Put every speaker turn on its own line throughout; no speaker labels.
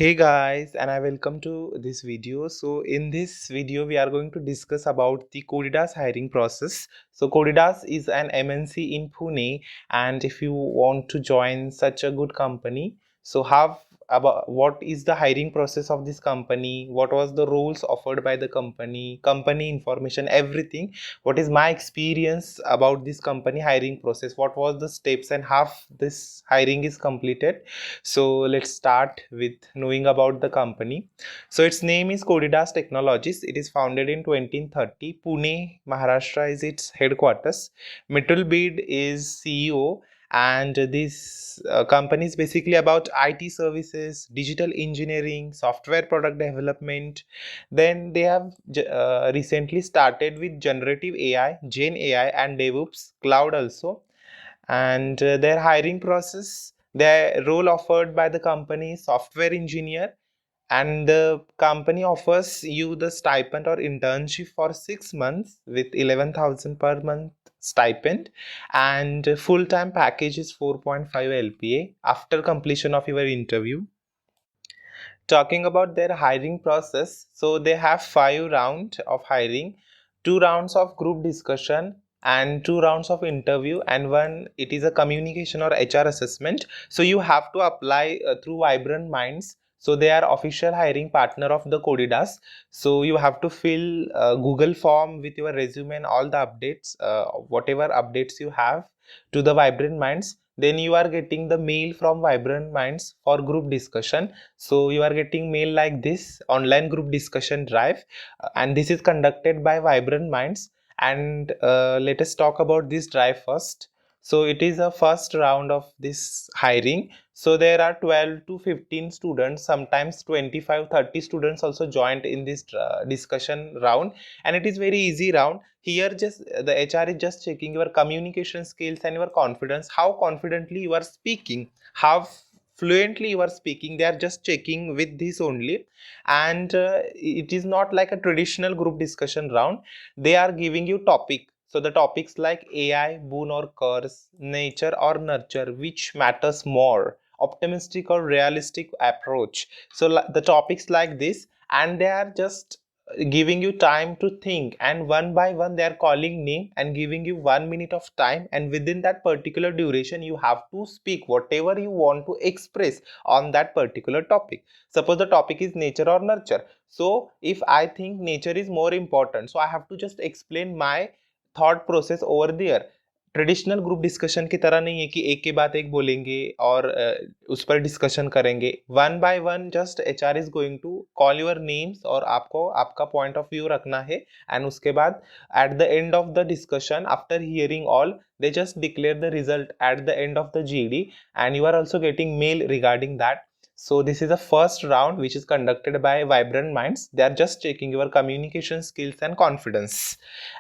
Hey guys, and I welcome to this video. So in this video we are going to discuss about the Coditas hiring process. So Coditas is an MNC in Pune, and if you want to join such a good company, so have about what is the hiring process of this company, what was the roles offered by the company information, everything. What is my experience about this company hiring process, what was the steps and how this hiring is completed. So let's start with knowing about the company. So its name is Coditas Technologies. It is founded in 2030. Pune, Maharashtra is its headquarters. Mitul Bid is CEO, and this company is basically about IT services, digital engineering, software product development. Then they have recently started with generative AI, Gen AI, and DevOps cloud also. And their hiring process, their role offered by the company is software engineer, and the company offers you the stipend or internship for 6 months with 11,000 per month stipend, and full-time package is 4.5 LPA after completion of your interview. Talking about their hiring process, so they have 5 rounds of hiring, 2 rounds of group discussion and 2 rounds of interview, and one it is a communication or HR assessment. So you have to apply through Vibrant Minds. So they are official hiring partner of the Coditas. So you have to fill Google form with your resume and all the updates, whatever updates you have to the Vibrant Minds. Then you are getting the mail from Vibrant Minds for group discussion. So you are getting mail like this: online group discussion drive, and this is conducted by Vibrant Minds. And let us talk about this drive first. So it is a first round of this hiring. So there are 12 to 15 students, sometimes 25-30 students also joined in this discussion round, and it is very easy round. Here just the HR is just checking your communication skills and your confidence, how confidently you are speaking, how fluently you are speaking. They are just checking with this only. And it is not like a traditional group discussion round. They are giving you topic. So the topics like AI, boon or curse, nature or nurture, which matters more, optimistic or realistic approach. So the topics like this, and they are just giving you time to think, and one by one they are calling name and giving you 1 minute of time, and within that particular duration you have to speak whatever you want to express on that particular topic. Suppose the topic is nature or nurture. So if I think nature is more important, so I have to just explain my thought process over there. Traditional group discussion की तरह नहीं है कि एक के बाद एक बोलेंगे और उस पर डिस्कशन करेंगे. One by one just HR is going to call your names और आपको आपका पॉइंट ऑफ व्यू रखना है. एंड उसके बाद at the end of the discussion, after hearing all, they just declare the result at the end of the GD, and you are also getting mail regarding that. So this is the first round which is conducted by Vibrant Minds. They are just checking your communication skills and confidence,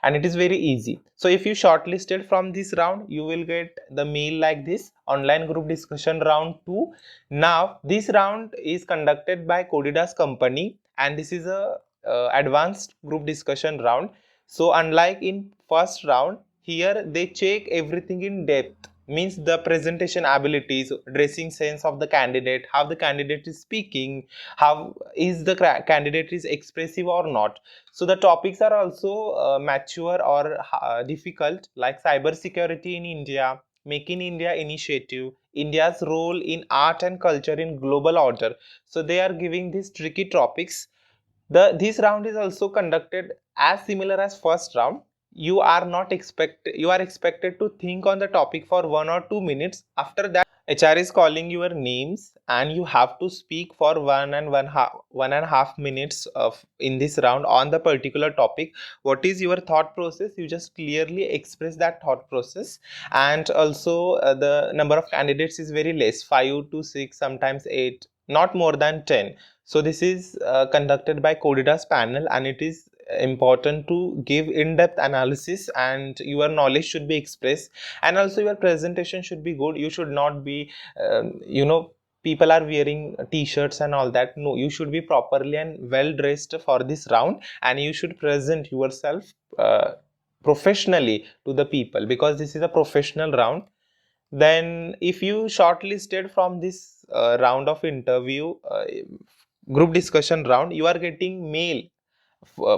and it is very easy. So if you shortlisted from this round, you will get the mail like this: online group discussion round 2. Now this round is conducted by Coditas company, and this is a advanced group discussion round. So unlike in first round, here they check everything in depth, means the presentation abilities, dressing sense of the candidate, how the candidate is speaking, how is the candidate is expressive or not. So the topics are also mature or difficult, like cyber security in India, Make in India initiative, India's role in art and culture in global order. So they are giving these tricky topics. This round is also conducted as similar as first round. You are expected to think on the topic for 1 or 2 minutes. After that, HR is calling your names, and you have to speak for 1.5 minutes of in this round on the particular topic. What is your thought process? You just clearly express that thought process. And also the number of candidates is very less, 5 to 6, sometimes 8, not more than 10. So this is conducted by Coditas panel, and it is important to give in-depth analysis, and your knowledge should be expressed, and also your presentation should be good. You should not be people are wearing t-shirts and all that. No, you should be properly and well dressed for this round, and you should present yourself professionally to the people, because this is a professional round. Then if you shortlisted from this round of interview, group discussion round, you are getting mail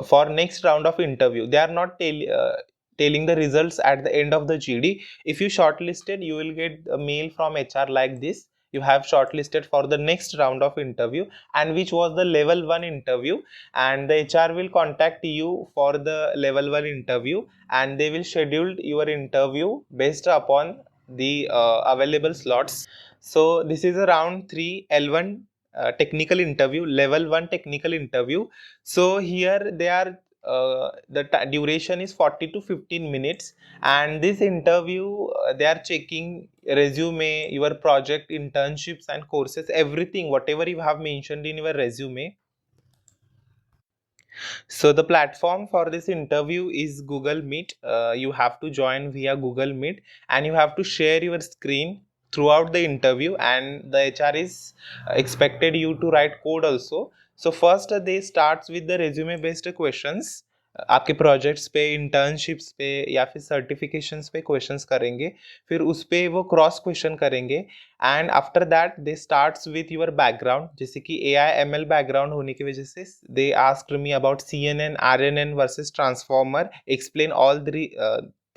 for next round of interview. They are not telling the results at the end of the GD. If you shortlisted, you will get a mail from HR like this: you have shortlisted for the next round of interview, and which was the level 1 interview, and the HR will contact you for the level 1 interview, and they will schedule your interview based upon the available slots. So this is a round 3 L1 technical interview, level 1 technical interview. So here they are, the duration is 40 to 15 minutes, and this interview, they are checking resume, your project, internships and courses, everything whatever you have mentioned in your resume. So the platform for this interview is Google Meet. You have to join via Google Meet, and you have to share your screen throughout the interview, and the HR is expected you to write code also. So first they starts with the resume based questions. आपके projects पे, internships पे या फिर certifications पे questions करेंगे, फिर उस पे वो क्रॉस क्वेश्चन करेंगे, and after that they starts with your background. जैसे कि AI/ML बैकग्राउंड होने की वजह से they asked me about CNN, RNN versus transformer, explain all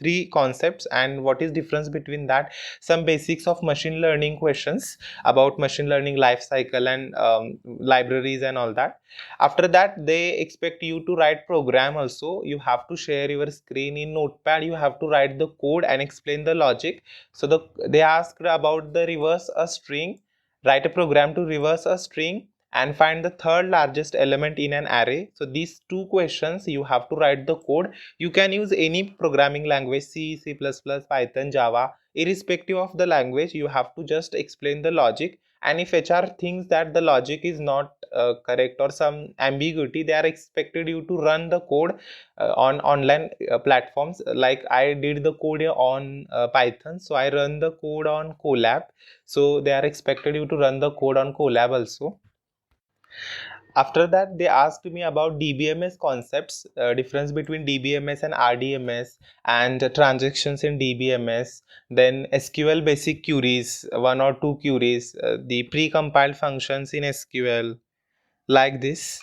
three concepts and what is difference between that, some basics of machine learning questions about machine learning life cycle and libraries and all that. After that they expect you to write program also. You have to share your screen in notepad, you have to write the code and explain the logic. So they asked about the reverse a string, write a program to reverse a string and find the third largest element in an array. So these two questions you have to write the code. You can use any programming language, C, C++, Python, Java, irrespective of the language. You have to just explain the logic, and if HR thinks that the logic is not correct or some ambiguity, they are expected you to run the code on online platforms. Like I did the code on Python, so I run the code on Colab. So they are expected you to run the code on Colab also. After that they asked me about DBMS concepts, difference between DBMS and RDMS, and transactions in DBMS, then SQL basic queries, one or two queries, the pre-compiled functions in SQL, like this.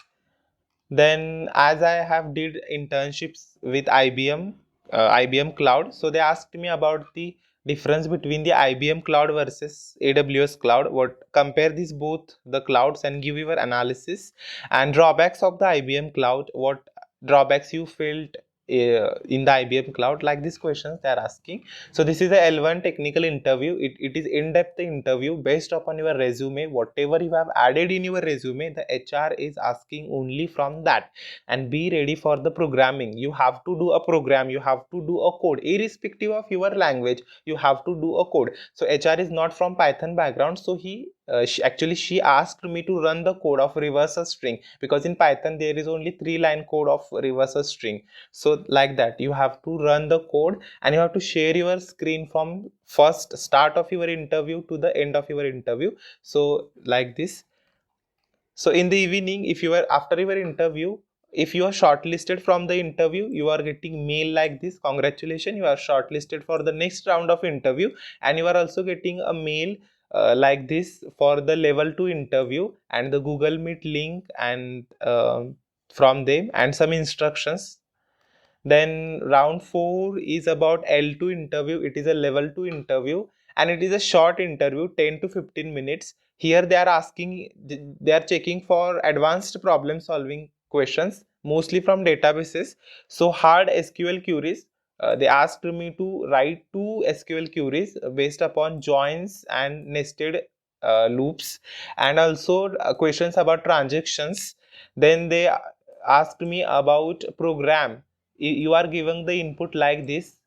Then as I have did internships with IBM Cloud, so they asked me about the difference between the IBM Cloud versus AWS Cloud. What, compare these both the clouds and give your analysis, and drawbacks of the IBM Cloud, what drawbacks you felt in the IBM Cloud, like these questions they are asking. So this is a L1 technical interview. It is in-depth interview based upon your resume. Whatever you have added in your resume, the HR is asking only from that. And be ready for the programming. You have to do a program, you have to do a code, irrespective of your language, you have to do a code. So HR is not from Python background, so she asked me to run the code of reverse a string, because in Python there is only 3-line code of reverse a string. So like that you have to run the code, and you have to share your screen from first start of your interview to the end of your interview. So like this. So in the evening, if you are after your interview, if you are shortlisted from the interview, you are getting mail like this: congratulations, you are shortlisted for the next round of interview. And you are also getting a mail like this for the level 2 interview, and the Google Meet link, and from them, and some instructions. Then round 4 is about L2 interview. It is a level 2 interview, and it is a short interview, 10 to 15 minutes. Here they are asking, they are checking for advanced problem solving questions, mostly from databases. So hard SQL queries. They asked me to write 2 SQL queries based upon joins and nested loops, and also questions about transactions. Then they asked me about program. You are given the input like this: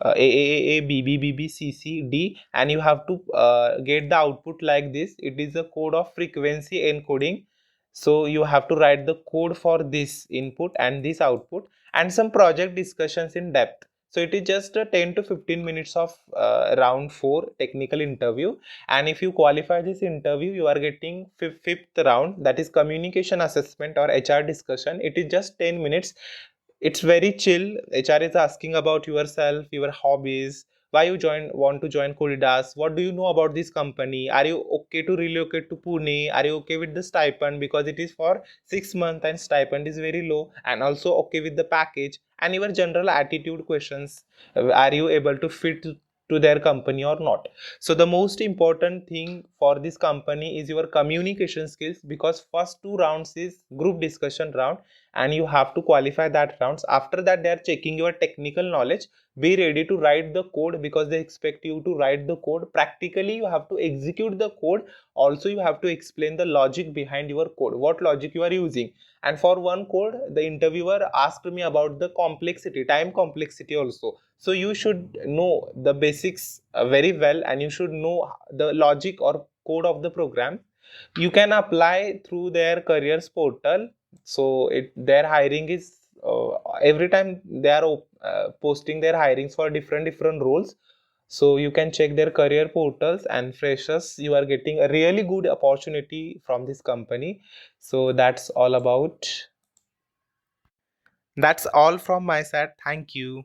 A, B, B, B, B, C, C, D, and you have to get the output like this. It is a code of frequency encoding. So you have to write the code for this input and this output, and some project discussions in depth. So it is just a 10 to 15 minutes of round 4 technical interview. And if you qualify this interview, you are getting fifth round, that is communication assessment or HR discussion. It is just 10 minutes. It's very chill. HR is asking about yourself, your hobbies, why you want to join Coditas, what do you know about this company, are you okay to relocate to Pune, are you okay with the stipend because it is for 6 months and stipend is very low, and also okay with the package, and your general attitude questions, are you able to fit to their company or not. So the most important thing for this company is your communication skills, because first two rounds is group discussion round and you have to qualify that rounds. After that they are checking your technical knowledge. Be ready to write the code because they expect you to write the code. Practically you have to execute the code. Also you have to explain the logic behind your code, what logic you are using. And for one code the interviewer asked me about the complexity, time complexity also. So you should know the basics very well, and you should know the logic or code of the program. You can apply through their careers portal. So their hiring is every time they are posting their hirings for different roles. So you can check their career portals, and freshers, you are getting a really good opportunity from this company. So that's all from my side. Thank you.